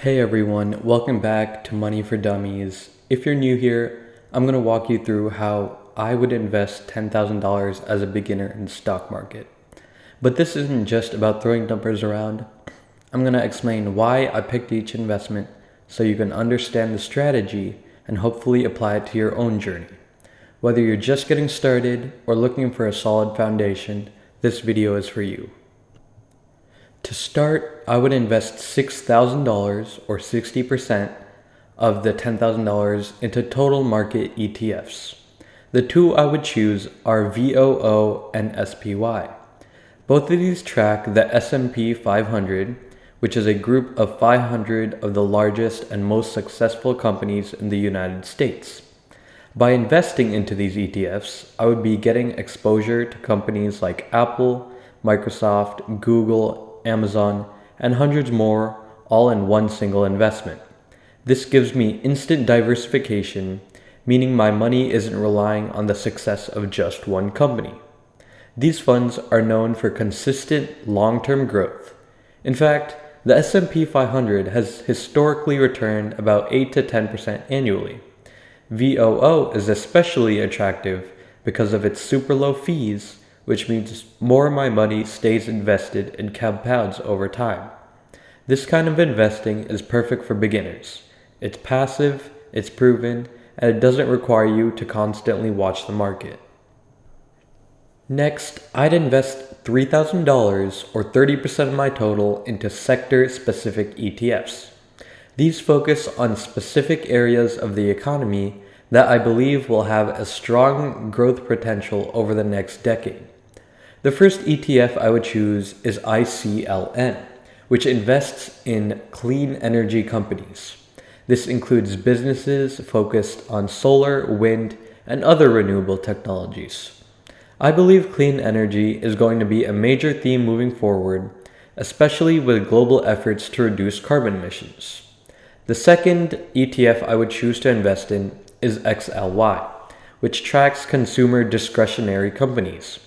Hey everyone, welcome back to Money for Dummies. If you're new here, I'm going to walk you through how I would invest $10,000 as a beginner in the stock market. But this isn't just about throwing numbers around. I'm going to explain why I picked each investment so you can understand the strategy and hopefully apply it to your own journey. Whether you're just getting started or looking for a solid foundation, this video is for you. To start, I would invest $6,000 or 60% of the $10,000 into total market ETFs. The two I would choose are VOO and SPY. Both of these track the S&P 500, which is a group of 500 of the largest and most successful companies in the United States. By investing into these ETFs, I would be getting exposure to companies like Apple, Microsoft, Google, Amazon, and hundreds more, all in one single investment. This gives me instant diversification, meaning my money isn't relying on the success of just one company. These funds are known for consistent long-term growth. In fact, the S&P 500 has historically returned about 8 to 10% annually. VOO is especially attractive because of its super low fees, which means more of my money stays invested and compounds over time. This kind of investing is perfect for beginners. It's passive, it's proven, and it doesn't require you to constantly watch the market. Next, I'd invest $3,000 or 30% of my total into sector-specific ETFs. These focus on specific areas of the economy that I believe will have a strong growth potential over the next decade. The first ETF I would choose is ICLN, which invests in clean energy companies. This includes businesses focused on solar, wind, and other renewable technologies. I believe clean energy is going to be a major theme moving forward, especially with global efforts to reduce carbon emissions. The second ETF I would choose to invest in is XLY, which tracks consumer discretionary companies.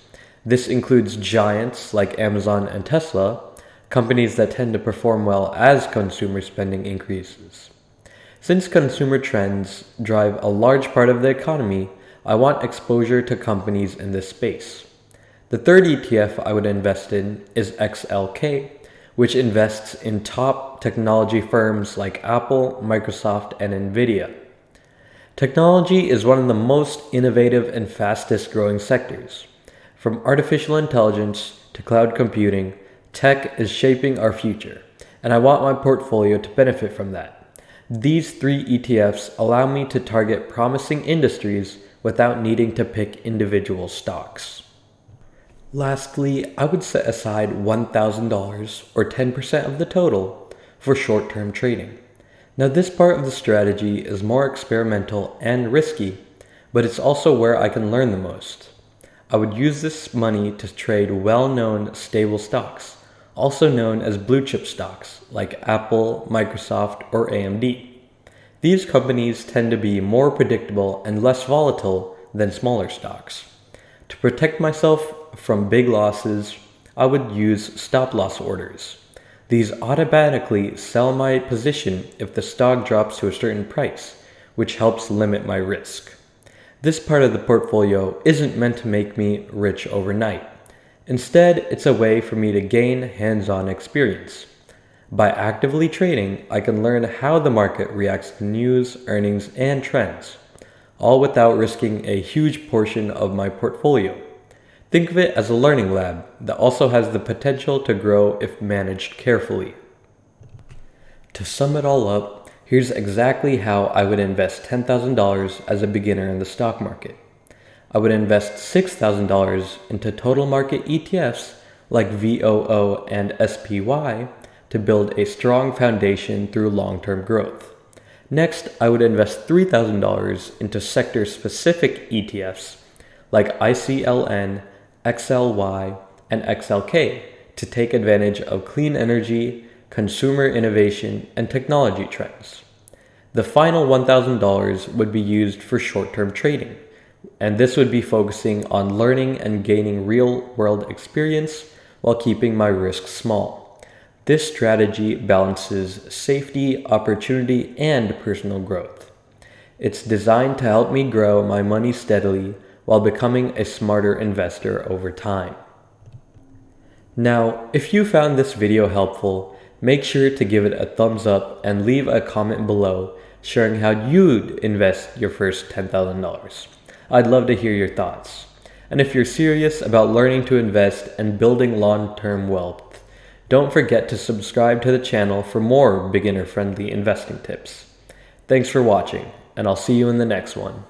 This includes giants like Amazon and Tesla, companies that tend to perform well as consumer spending increases. Since consumer trends drive a large part of the economy, I want exposure to companies in this space. The third ETF I would invest in is XLK, which invests in top technology firms like Apple, Microsoft, and Nvidia. Technology is one of the most innovative and fastest growing sectors. From artificial intelligence to cloud computing, tech is shaping our future, and I want my portfolio to benefit from that. These three ETFs allow me to target promising industries without needing to pick individual stocks. Lastly, I would set aside $1,000 or 10% of the total for short-term trading. Now, this part of the strategy is more experimental and risky, but it's also where I can learn the most. I would use this money to trade well-known stable stocks, also known as blue chip stocks like Apple, Microsoft, or AMD. These companies tend to be more predictable and less volatile than smaller stocks. To protect myself from big losses, I would use stop loss orders. These automatically sell my position if the stock drops to a certain price, which helps limit my risk. This part of the portfolio isn't meant to make me rich overnight. Instead, it's a way for me to gain hands-on experience. By actively trading, I can learn how the market reacts to news, earnings, and trends, all without risking a huge portion of my portfolio. Think of it as a learning lab that also has the potential to grow if managed carefully. To sum it all up, here's exactly how I would invest $10,000 as a beginner in the stock market. I would invest $6,000 into total market ETFs like VOO and SPY to build a strong foundation through long-term growth. Next, I would invest $3,000 into sector-specific ETFs like ICLN, XLY, and XLK to take advantage of clean energy, consumer innovation, and technology trends. The final $1,000 would be used for short-term trading, and this would be focusing on learning and gaining real-world experience while keeping my risks small. This strategy balances safety, opportunity, and personal growth. It's designed to help me grow my money steadily while becoming a smarter investor over time. Now, if you found this video helpful, make sure to give it a thumbs up and leave a comment below sharing how you'd invest your first $10,000. I'd love to hear your thoughts. And if you're serious about learning to invest and building long-term wealth, don't forget to subscribe to the channel for more beginner-friendly investing tips. Thanks for watching, and I'll see you in the next one.